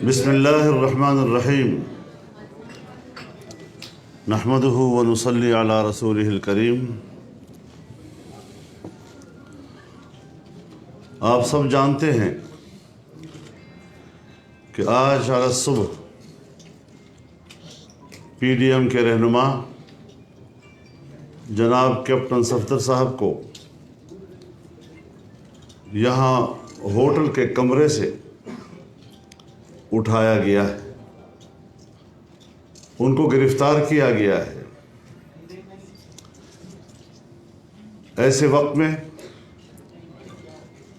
بسم اللہ الرحمن الرحیم نحمدہ ونصلی علی رسولہ الکریم۔ آپ سب جانتے ہیں کہ آج علی الصبح پی ڈی ایم کے رہنما جناب کیپٹن صفدر صاحب کو یہاں ہوٹل کے کمرے سے اٹھایا گیا ہے، ان کو گرفتار کیا گیا ہے۔ ایسے وقت میں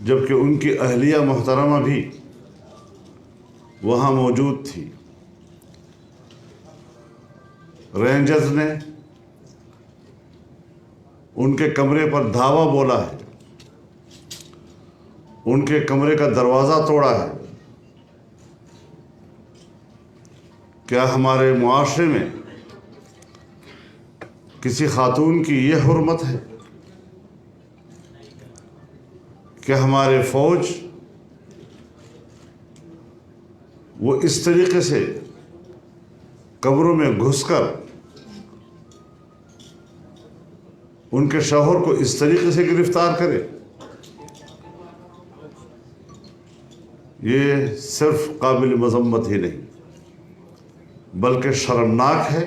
جبکہ ان کی اہلیہ محترمہ بھی وہاں موجود تھی، رینجرز نے ان کے کمرے پر دھاوا بولا ہے، ان کے کمرے کا دروازہ توڑا ہے۔ کیا ہمارے معاشرے میں کسی خاتون کی یہ حرمت ہے کہ ہمارے فوج وہ اس طریقے سے قبروں میں گھس کر ان کے شوہر کو اس طریقے سے گرفتار کرے؟ یہ صرف قابل مذمت ہی نہیں بلکہ شرمناک ہے،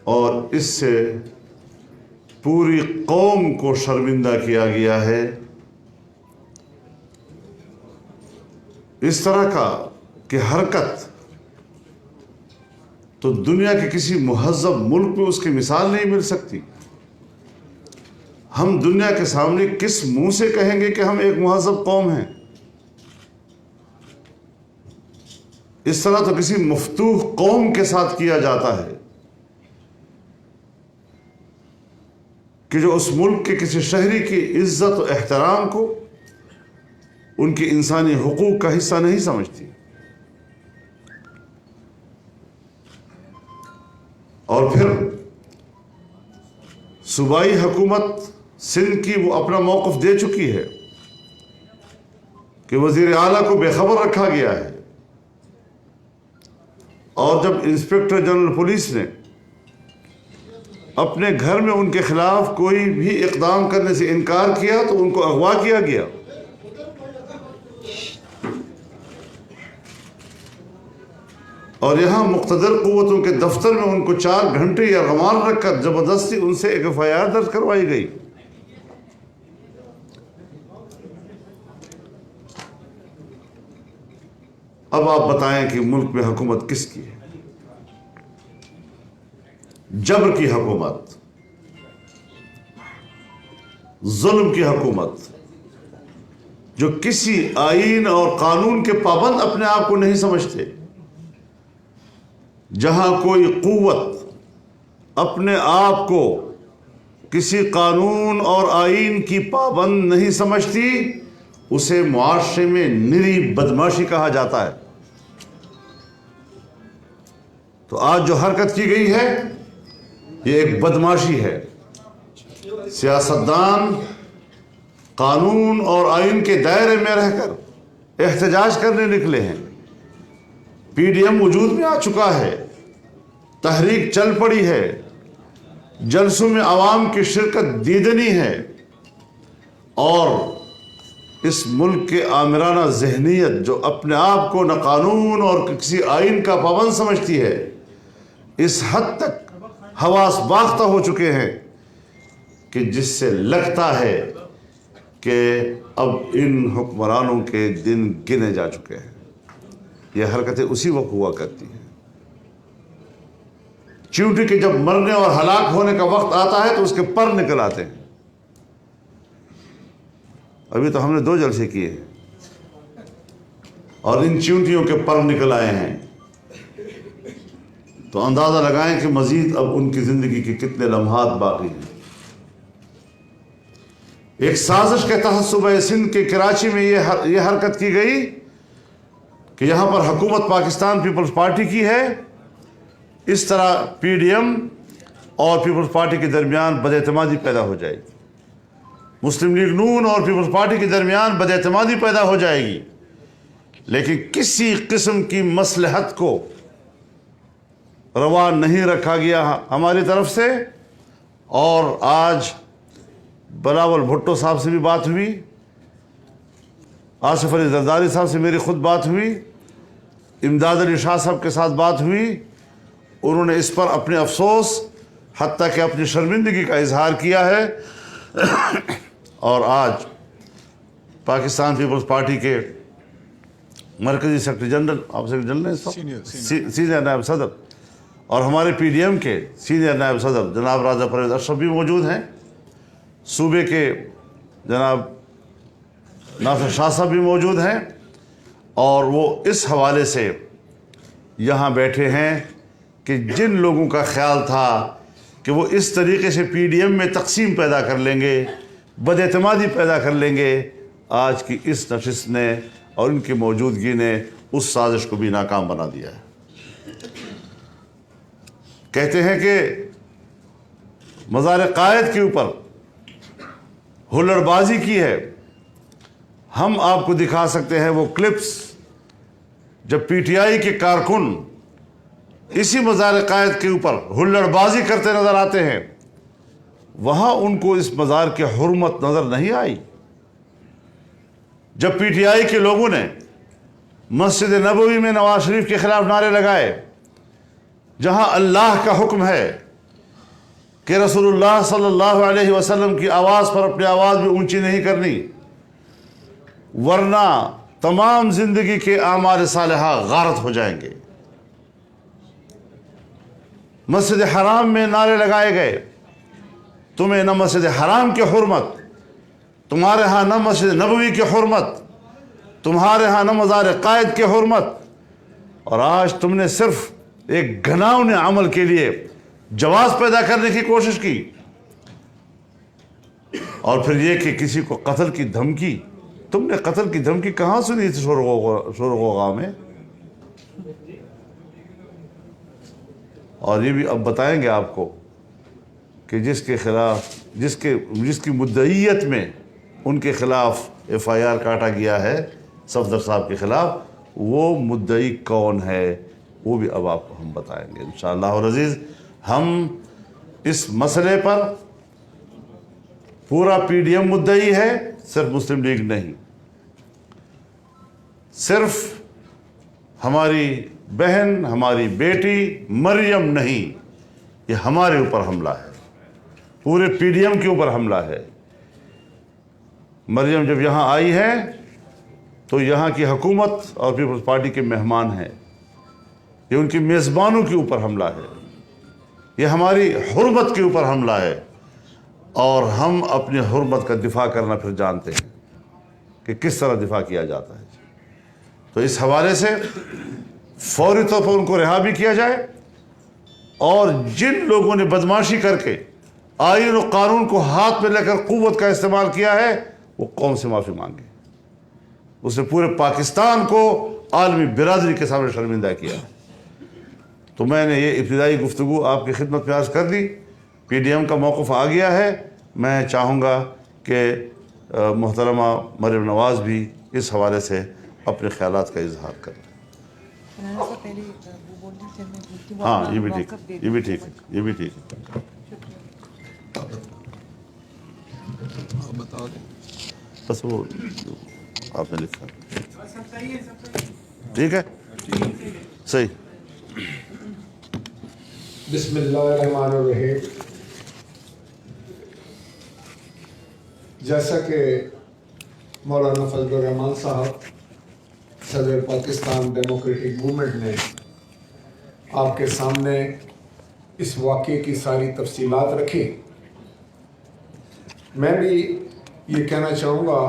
اور اس سے پوری قوم کو شرمندہ کیا گیا ہے۔ اس طرح کا کہ حرکت تو دنیا کے کسی مہذب ملک میں اس کی مثال نہیں مل سکتی۔ ہم دنیا کے سامنے کس منہ سے کہیں گے کہ ہم ایک مہذب قوم ہیں؟ اس طرح تو کسی مفتوح قوم کے ساتھ کیا جاتا ہے کہ جو اس ملک کے کسی شہری کی عزت و احترام کو ان کی انسانی حقوق کا حصہ نہیں سمجھتی۔ اور پھر صوبائی حکومت سندھ کی وہ اپنا موقف دے چکی ہے کہ وزیر اعلیٰ کو بے خبر رکھا گیا ہے، اور جب انسپکٹر جنرل پولیس نے اپنے گھر میں ان کے خلاف کوئی بھی اقدام کرنے سے انکار کیا تو ان کو اغوا کیا گیا۔ اور یہاں مقتدر قوتوں کے دفتر میں ان کو 4 گھنٹے یا رمال رکھ کر زبردستی ان سے ایک FIR درج کروائی گئی۔ اب آپ بتائیں کہ ملک میں حکومت کس کی ہے؟ جبر کی حکومت، ظلم کی حکومت، جو کسی آئین اور قانون کے پابند اپنے آپ کو نہیں سمجھتے، جہاں کوئی قوت اپنے آپ کو کسی قانون اور آئین کی پابند نہیں سمجھتی، اسے معاشرے میں نری بدماشی کہا جاتا ہے۔ تو آج جو حرکت کی گئی ہے یہ ایک بدماشی ہے۔ سیاستدان قانون اور آئین کے دائرے میں رہ کر احتجاج کرنے نکلے ہیں۔ پی ڈی ایم وجود میں آ چکا ہے، تحریک چل پڑی ہے، جلسوں میں عوام کی شرکت دیدنی ہے، اور اس ملک کے آمرانہ ذہنیت جو اپنے آپ کو نہ قانون اور کسی آئین کا پابند سمجھتی ہے، اس حد تک حواس باختہ ہو چکے ہیں کہ جس سے لگتا ہے کہ اب ان حکمرانوں کے دن گنے جا چکے ہیں۔ یہ حرکتیں اسی وقت ہوا کرتی ہیں۔ چیونٹی کے جب مرنے اور ہلاک ہونے کا وقت آتا ہے تو اس کے پر نکل آتے ہیں۔ ابھی تو ہم نے 2 جلسے کیے ہیں اور ان چیونٹیوں کے پر نکل آئے ہیں، تو اندازہ لگائیں کہ مزید اب ان کی زندگی کے کتنے لمحات باقی ہیں۔ ایک سازش کے تحت صوبہ سندھ کے کراچی میں یہ حرکت کی گئی کہ یہاں پر حکومت پاکستان پیپلز پارٹی کی ہے۔ اس طرح پی ڈی ایم اور پیپلز پارٹی کے درمیان بد اعتمادی پیدا ہو جائے گی، مسلم لیگ نون اور پیپلز پارٹی کے درمیان بد اعتمادی پیدا ہو جائے گی، لیکن کسی قسم کی مصلحت کو روا نہیں رکھا گیا ہماری طرف سے. اور آج بلاول بھٹو صاحب سے بھی بات ہوئی, آصف علی زرداری صاحب سے میری خود بات ہوئی, امداد علی شاہ صاحب کے ساتھ بات ہوئی. انہوں نے اس پر اپنے افسوس حتیٰ کہ اپنی شرمندگی کا اظہار کیا ہے. اور آج پاکستان پیپلز پارٹی کے مرکزی سیکرٹری جنرل, آپ سیکرٹری جنرل سینئر نائب صدر, اور ہمارے پی ڈی ایم کے سینئر نائب صدر جناب راجہ پرویز اشرف بھی موجود ہیں, صوبے کے جناب ناصر شاہ صاحب بھی موجود ہیں, اور وہ اس حوالے سے یہاں بیٹھے ہیں کہ جن لوگوں کا خیال تھا کہ وہ اس طریقے سے پی ڈی ایم میں تقسیم پیدا کر لیں گے, بد اعتمادی پیدا کر لیں گے, آج کی اس نشست نے اور ان کی موجودگی نے اس سازش کو بھی ناکام بنا دیا ہے. کہتے ہیں کہ مزار قائد کے اوپر ہلڑ بازی کی ہے. ہم آپ کو دکھا سکتے ہیں وہ کلپس جب پی ٹی آئی کے کارکن اسی مزار قائد کے اوپر ہلڑ بازی کرتے نظر آتے ہیں. وہاں ان کو اس مزار کی حرمت نظر نہیں آئی. جب پی ٹی آئی کے لوگوں نے مسجد نبوی میں نواز شریف کے خلاف نعرے لگائے, جہاں اللہ کا حکم ہے کہ رسول اللہ صلی اللہ علیہ وسلم کی آواز پر اپنی آواز بھی اونچی نہیں کرنی, ورنہ تمام زندگی کے اعمال صالحہ غارت ہو جائیں گے. مسجد حرام میں نعرے لگائے گئے, تمہیں نہ مسجد حرام کی حرمت, تمہارے ہاں نہ مسجد نبوی کی حرمت, تمہارے ہاں نہ مزار قائد کی حرمت, اور آج تم نے صرف ایک گھناؤنے عمل کے لیے جواز پیدا کرنے کی کوشش کی. اور پھر یہ کہ کسی کو قتل کی دھمکی, تم نے قتل کی دھمکی کہاں سنی تھی شور و غوغا میں؟ اور یہ بھی اب بتائیں گے آپ کو کہ جس کے خلاف جس کی مدعیت میں ان کے خلاف ایف آئی آر کاٹا گیا ہے صفدر صاحب کے خلاف, وہ مدعی کون ہے وہ بھی اب آپ کو ہم بتائیں گے انشاءاللہ العزیز. ہم اس مسئلے پر پورا پی ڈی ایم مدعی ہے, صرف مسلم لیگ نہیں. صرف ہماری بہن, ہماری بیٹی مریم نہیں, یہ ہمارے اوپر حملہ ہے, پورے پی ڈی ایم کے اوپر حملہ ہے. مریم جب یہاں آئی ہے تو یہاں کی حکومت اور پیپلز پارٹی کے مہمان ہیں, یہ ان کی میزبانوں کے اوپر حملہ ہے, یہ ہماری حرمت کے اوپر حملہ ہے. اور ہم اپنی حرمت کا دفاع کرنا پھر جانتے ہیں کہ کس طرح دفاع کیا جاتا ہے. تو اس حوالے سے فوری طور پر ان کو رہا بھی کیا جائے, اور جن لوگوں نے بدماشی کر کے آئین و قانون کو ہاتھ میں لے کر قوت کا استعمال کیا ہے وہ قوم سے معافی مانگے. اس نے پورے پاکستان کو عالمی برادری کے سامنے شرمندہ کیا. تو میں نے یہ ابتدائی گفتگو آپ کی خدمت میں عرض کر دی. پی ڈی ایم کا موقف آ گیا ہے. میں چاہوں گا کہ محترمہ مریم نواز بھی اس حوالے سے اپنے خیالات کا اظہار کریں. ہاں یہ بھی ٹھیک ہے, یہ بھی ٹھیک ہے, یہ بھی ٹھیک ہے. بتا دیں بس وہ آپ نے لکھا ٹھیک ہے, صحیح. بسم اللہ الرحمن الرحیم. جیسا کہ مولانا فضل الرحمان صاحب صدر پاکستان ڈیموکریٹک موومنٹ نے آپ کے سامنے اس واقعے کی ساری تفصیلات رکھی, میں بھی یہ کہنا چاہوں گا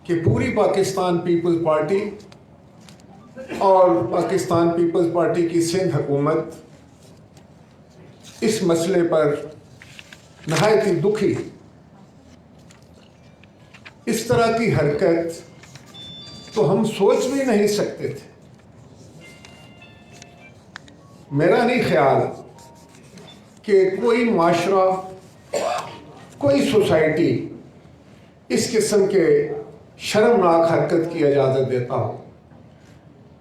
کہ پوری پاکستان پیپلز پارٹی اور پاکستان پیپلز پارٹی کی سندھ حکومت اس مسئلے پر نہایت ہی دکھی. اس طرح کی حرکت تو ہم سوچ بھی نہیں سکتے تھے. میرا نہیں خیال کہ کوئی معاشرہ, کوئی سوسائٹی اس قسم کے شرمناک حرکت کی اجازت دیتا ہو.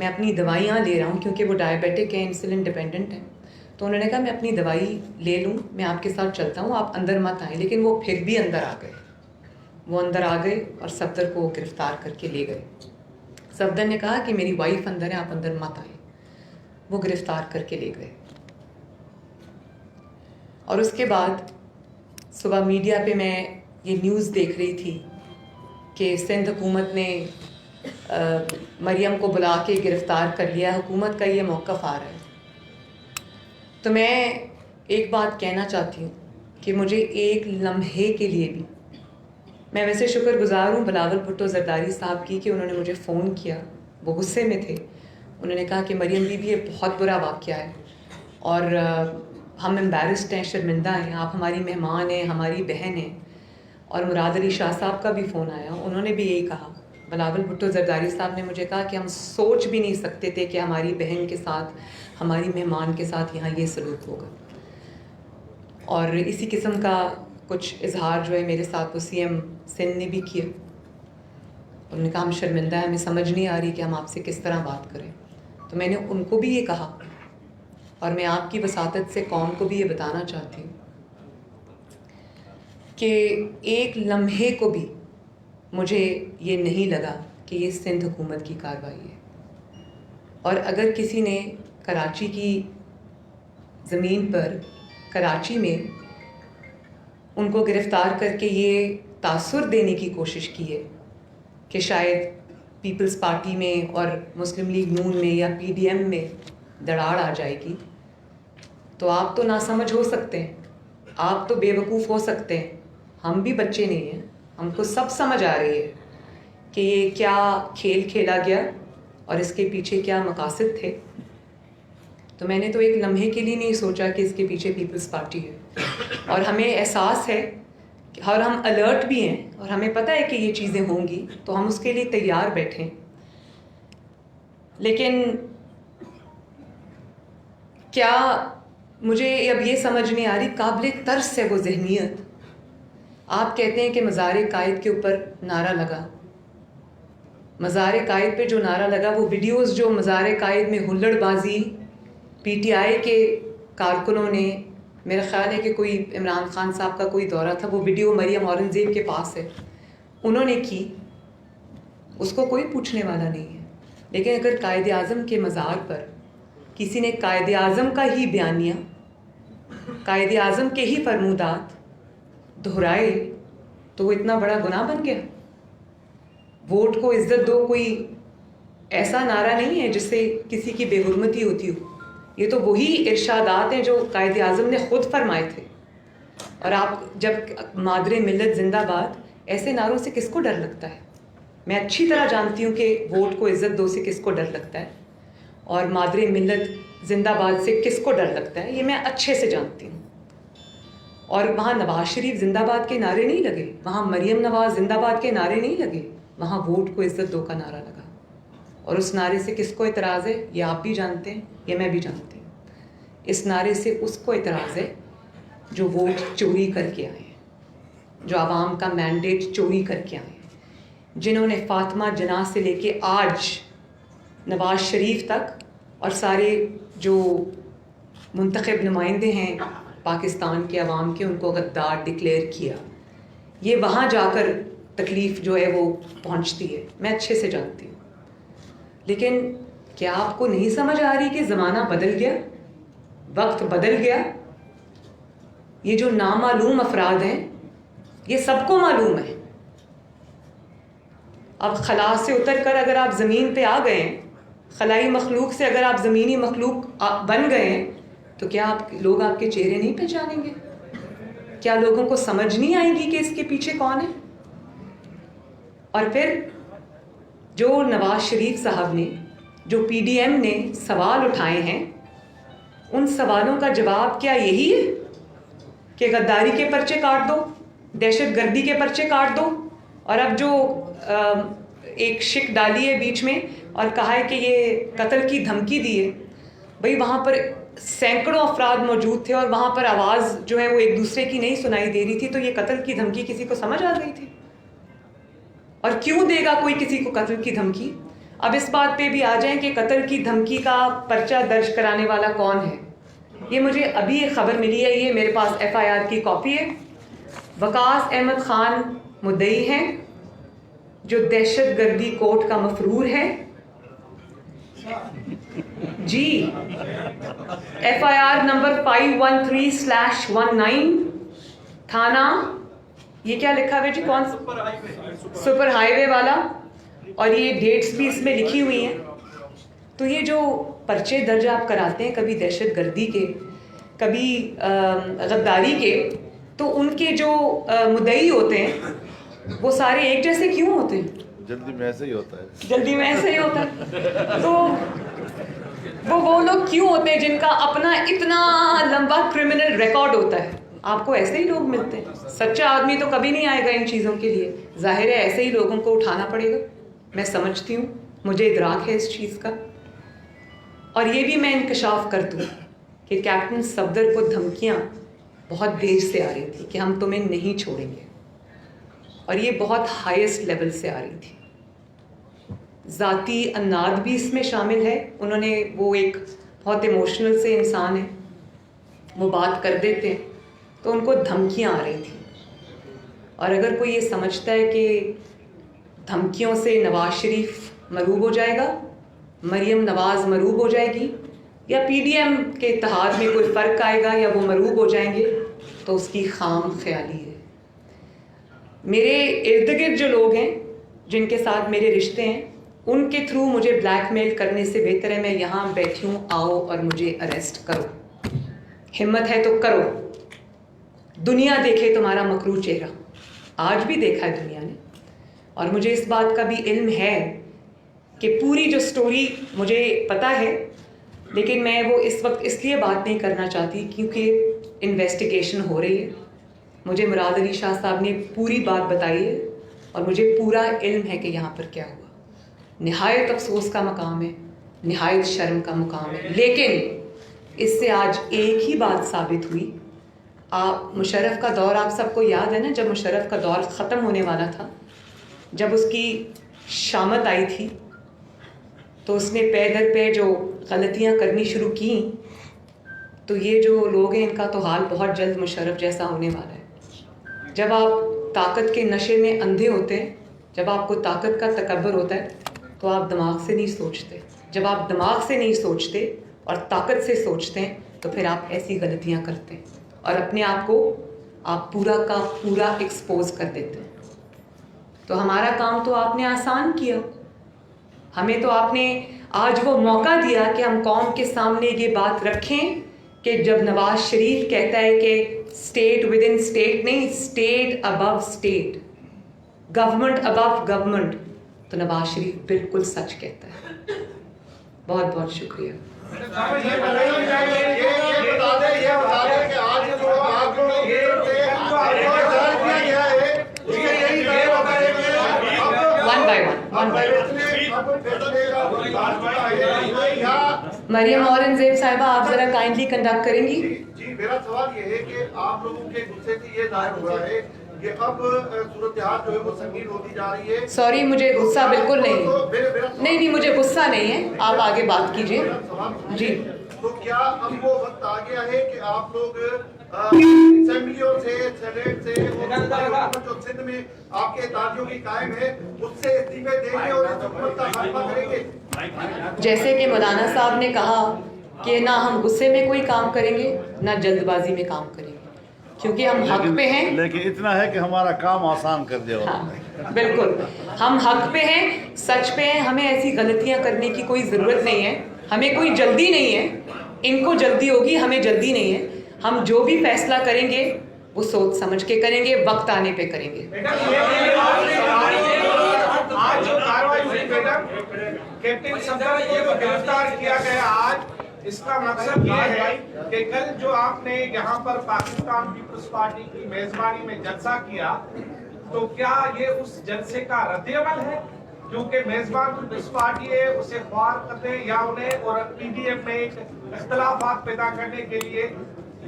میں اپنی دوائیاں لے رہا ہوں کیونکہ وہ ڈائبیٹک ہیں, انسولن ڈپینڈنٹ ہیں. تو انہوں نے کہا میں اپنی دوائی لے لوں, میں آپ کے ساتھ چلتا ہوں, آپ اندر مت آئیں. لیکن وہ پھر بھی اندر آ گئے. وہ اندر آ گئے اور صفدر کو گرفتار کر کے لے گئے. صفدر نے کہا کہ میری وائف اندر ہے, آپ اندر مت آئیں. وہ گرفتار کر کے لے گئے. اور اس کے بعد صبح میڈیا پہ میں یہ نیوز دیکھ رہی تھی کہ سندھ حکومت نے مریم کو بلا کے گرفتار کر لیا. حکومت کا یہ موقف آ رہا ہے. تو میں ایک بات کہنا چاہتی ہوں کہ مجھے ایک لمحے کے لیے بھی, میں ویسے شکر گزار ہوں بلاول بھٹو زرداری صاحب کی کہ انہوں نے مجھے فون کیا. وہ غصے میں تھے. انہوں نے کہا کہ مریم بی بی یہ بہت برا واقعہ ہے اور ہم امبیرسڈ ہیں, شرمندہ ہیں, آپ ہماری مہمان ہیں, ہماری بہن ہیں. اور مراد علی شاہ صاحب کا بھی فون آیا, انہوں نے بھی یہی کہا. بلاول بھٹو زرداری صاحب نے مجھے کہا کہ ہم سوچ بھی نہیں سکتے تھے کہ ہماری بہن کے ساتھ, ہماری مہمان کے ساتھ یہاں یہ سلوک ہوگا. اور اسی قسم کا کچھ اظہار جو ہے میرے ساتھ وہ سی ایم سندھ نے بھی کیا. انہوں نے کہا ہم شرمندہ ہیں, ہمیں سمجھ نہیں آ رہی کہ ہم آپ سے کس طرح بات کریں. تو میں نے ان کو بھی یہ کہا اور میں آپ کی وساطت سے قوم کو بھی یہ بتانا چاہتی ہوں کہ ایک لمحے کو بھی مجھے یہ نہیں لگا کہ یہ سندھ حکومت کی کارروائی ہے. اور اگر کسی نے کراچی کی زمین پر, کراچی میں ان کو گرفتار کر کے یہ تاثر دینے کی کوشش کی ہے کہ شاید پیپلز پارٹی میں اور مسلم لیگ نون میں یا پی ڈی ایم میں دراڑ آ جائے گی, تو آپ تو ناسمجھ ہو سکتے ہیں, آپ تو بے وقوف ہو سکتے ہیں. ہم بھی بچے نہیں ہیں, ہم کو سب سمجھ آ رہی ہے کہ یہ کیا کھیل کھیلا گیا اور اس کے پیچھے کیا مقاصد تھے. تو میں نے تو ایک لمحے کے لیے نہیں سوچا کہ اس کے پیچھے پیپلز پارٹی ہے. اور ہمیں احساس ہے اور ہم الرٹ بھی ہیں اور ہمیں پتہ ہے کہ یہ چیزیں ہوں گی, تو ہم اس کے لیے تیار بیٹھیں. لیکن کیا مجھے اب یہ سمجھ نہیں آ رہی, قابل ترس ہے وہ ذہنیت. آپ کہتے ہیں کہ مزار قائد کے اوپر نعرہ لگا. مزار قائد پہ جو نعرہ لگا, وہ ویڈیوز جو مزار قائد میں ہلڑ بازی پی ٹی آئی کے کارکنوں نے, میرا خیال ہے کہ کوئی عمران خان صاحب کا کوئی دورہ تھا, وہ ویڈیو مریم اورنگزیب کے پاس ہے, انہوں نے کی, اس کو کوئی پوچھنے والا نہیں ہے. لیکن اگر قائد اعظم کے مزار پر کسی نے قائد اعظم کا ہی بیانیہ, قائد اعظم کے ہی فرمودات دہرائے, تو وہ اتنا بڑا گناہ بن گیا. ووٹ کو عزت دو کوئی ایسا نعرہ نہیں ہے جس سے کسی کی بے حرمتی ہوتی ہو. یہ تو وہی ارشادات ہیں جو قائد اعظم نے خود فرمائے تھے. اور آپ جب مادر ملت زندہ باد, ایسے نعروں سے کس کو ڈر لگتا ہے؟ میں اچھی طرح جانتی ہوں کہ ووٹ کو عزت دو سے کس کو ڈر لگتا ہے اور مادر ملت زندہ باد سے کس کو ڈر لگتا ہے, یہ میں اچھے سے جانتی ہوں. اور وہاں نواز شریف زندہ باد کے نعرے نہیں لگے, وہاں مریم نواز زندہ باد کے نعرے نہیں لگے, وہاں ووٹ کو عزت دو کا نعرہ لگا. اور اس نعرے سے کس کو اعتراض ہے یہ آپ بھی جانتے ہیں, یہ میں بھی جانتی ہوں. اس نعرے سے اس کو اعتراض ہے جو ووٹ چوری کر کے آئے ہیں, جو عوام کا مینڈیٹ چوری کر کے آئے ہیں, جنہوں نے فاطمہ جناح سے لے کے آج نواز شریف تک اور سارے جو منتخب نمائندے ہیں پاکستان کے عوام کے, ان کو غدار ڈکلیئر کیا. یہ وہاں جا کر تکلیف جو ہے وہ پہنچتی ہے, میں اچھے سے جانتی ہوں. لیکن کیا آپ کو نہیں سمجھ آ رہی کہ زمانہ بدل گیا, وقت بدل گیا؟ یہ جو نامعلوم افراد ہیں یہ سب کو معلوم ہے. اب خلا سے اتر کر اگر آپ زمین پہ آ گئے ہیں, خلائی مخلوق سے اگر آپ زمینی مخلوق بن گئے ہیں, تو کیا لوگ آپ کے چہرے نہیں پہچانیں گے؟ کیا لوگوں کو سمجھ نہیں آئے گی کہ اس کے پیچھے کون ہے؟ اور پھر جو نواز شریف صاحب نے, جو پی ڈی ایم نے سوال اٹھائے ہیں, ان سوالوں کا جواب کیا یہی ہے کہ غداری کے پرچے کاٹ دو, دہشت گردی کے پرچے کاٹ دو, اور اب جو ایک شک ڈالی ہے بیچ میں اور کہا ہے کہ یہ قتل کی دھمکی دی ہے. بھئی وہاں پر سینکڑوں افراد موجود تھے اور وہاں پر آواز جو ہے وہ ایک دوسرے کی نہیں سنائی دے رہی تھی, تو یہ قتل کی دھمکی کسی کو سمجھ آ گئی تھی؟ اور کیوں دے گا کوئی کسی کو قتل کی دھمکی؟ اب اس بات پہ بھی آ جائیں کہ قتل کی دھمکی کا پرچہ درج کرانے والا کون ہے. یہ مجھے ابھی ایک خبر ملی ہے, یہ میرے پاس FIR کی کاپی ہے. وقاص احمد خان مدعی ہیں جو دہشت گردی کوڈ کا مفرور ہے. جی FIR نمبر 513/19 تھانہ, یہ کیا لکھا ہوئے جی, کون سپر ہائی وے والا, اور یہ ڈیٹس بھی اس میں لکھی ہوئی ہیں. تو یہ جو پرچے درج آپ کراتے ہیں کبھی دہشت گردی کے, کبھی غداری کے, تو ان کے جو مدعی ہوتے ہیں وہ سارے ایک جیسے کیوں ہوتے ہیں؟ جلدی میں ایسے ہی ہوتا ہے. جلدی میں ایسے ہی ہوتا ہے. تو وہ لوگ کیوں ہوتے ہیں جن کا اپنا اتنا لمبا کرمنل ریکارڈ ہوتا ہے؟ آپ کو ایسے ہی لوگ ملتے ہیں. سچا آدمی تو کبھی نہیں آئے گا ان چیزوں کے لیے, ظاہر ہے ایسے ہی لوگوں کو اٹھانا پڑے گا. میں سمجھتی ہوں, مجھے ادراک ہے اس چیز کا. اور یہ بھی میں انکشاف کر دوں کہ کیپٹن صفدر کو دھمکیاں بہت دیر سے آ رہی تھی کہ ہم تمہیں نہیں چھوڑیں گے, اور یہ بہت ہائیسٹ لیول سے آ رہی تھی. ذاتی اناد بھی اس میں شامل ہے. انہوں نے, وہ ایک بہت ایموشنل سے انسان ہیں, وہ بات کر دیتے ہیں تو ان کو دھمکیاں آ رہی تھیں. اور اگر کوئی یہ سمجھتا ہے کہ دھمکیوں سے نواز شریف مروب ہو جائے گا, مریم نواز مروب ہو جائے گی, یا PDM کے اتحاد میں کوئی فرق آئے گا یا وہ مروب ہو جائیں گے, تو اس کی خام خیالی ہے. میرے ارد گرد جو لوگ ہیں جن کے ساتھ میرے رشتے ہیں, ان کے تھرو مجھے بلیک میل کرنے سے بہتر ہے میں یہاں بیٹھی ہوں, آؤ اور مجھے اریسٹ کرو. ہمت ہے تو کرو. دنیا دیکھے تمہارا مکروہ چہرہ, آج بھی دیکھا ہے دنیا نے. اور مجھے اس بات کا بھی علم ہے کہ پوری جو سٹوری مجھے پتہ ہے, لیکن میں وہ اس وقت اس لیے بات نہیں کرنا چاہتی کیونکہ انویسٹیگیشن ہو رہی ہے. مجھے مراد علی شاہ صاحب نے پوری بات بتائی ہے اور مجھے پورا علم ہے کہ یہاں پر کیا ہوا. نہایت افسوس کا مقام ہے, نہایت شرم کا مقام ہے. لیکن اس سے آج ایک ہی بات ثابت ہوئی. مشرف کا دور آپ سب کو یاد ہے نا, جب مشرف کا دور ختم ہونے والا تھا, جب اس کی شامت آئی تھی, تو اس نے پے در پے جو غلطیاں کرنی شروع کیں. تو یہ جو لوگ ہیں ان کا تو حال بہت جلد مشرف جیسا ہونے والا ہے. جب آپ طاقت کے نشے میں اندھے ہوتے ہیں, جب آپ کو طاقت کا تکبر ہوتا ہے, تو آپ دماغ سے نہیں سوچتے. جب آپ دماغ سے نہیں سوچتے اور طاقت سے سوچتے ہیں تو پھر آپ ایسی غلطیاں کرتے ہیں اور اپنے آپ کو آپ پورا کا پورا ایکسپوز کر دیتے ہیں. تو ہمارا کام تو آپ نے آسان کیا. ہمیں تو آپ نے آج وہ موقع دیا کہ ہم قوم کے سامنے یہ بات رکھیں کہ جب نواز شریف کہتا ہے کہ اسٹیٹ ود ان اسٹیٹ نہیں, اسٹیٹ ابو اسٹیٹ, گورنمنٹ ابو گورنمنٹ, تو نواز شریف بالکل سچ کہتا ہے. بہت بہت شکریہ. One by one. Maryam Aurangzeb صاحبہ, آپ ذرا کائنڈلی کنڈکٹ کریں گی. جی, میرا سوال یہ ہے کہ آپ لوگوں کے غصے سے یہ ظاہر ہو رہا ہے کہ اب صورتحال جو ہے وہ سنگین ہوتی جا رہی ہے. سوری, مجھے غصہ بالکل نہیں ہے. نہیں, مجھے غصہ نہیں ہے, آپ آگے بات کیجیے. جی, تو کیا اب وہ وقت آ گیا ہے کہ آپ لوگ اسمبلیوں سے, سینیٹ سے, اور جو سندھ میں آپ کے اتحادیوں کی قائم ہے اس سے استعفے دیں گے اور اس حکومت کا خاتمہ کریں گے؟ جیسے کہ مولانا صاحب نے کہا کہ نہ ہم غصے میں کوئی کام کریں گے نہ جلد بازی میں کام کریں گے, کیونکہ ہم حق پہ ہیں. لیکن اتنا ہے کہ ہمارا کام آسان کر دیا. ہاں بالکل, ہم حق پہ ہیں, سچ پہ ہیں. ہمیں ایسی غلطیاں کرنے کی کوئی ضرورت نہیں ہے. ہمیں کوئی جلدی نہیں ہے. ان کو جلدی ہوگی, ہمیں جلدی نہیں ہے. ہم جو بھی فیصلہ کریں گے وہ سوچ سمجھ کے کریں گے, وقت آنے پہ کریں گے. آج جو کارروائی ہوئی میڈم, کیپٹن صفدر کو گرفتار کیا گیا آج, اس کا مقصد یہ ہے کہ کل جو آپ نے یہاں پر پاکستان پیپلز پارٹی کی میزبانی میں جلسہ کیا, تو کیا یہ اس جلسے کا رد عمل ہے کیونکہ میزبان پیپلز پارٹی ہے اسے خوار کرنے یا انہیں اور PDM میں اختلافات پیدا کرنے کے لیے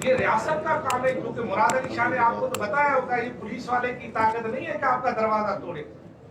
یہ ریاست کا کام ہے؟ کیونکہ مراد علی شاہ نے آپ کو تو بتایا ہوگا یہ پولیس والے کی طاقت نہیں ہے کہ آپ کا دروازہ توڑے.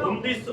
29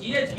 GHQ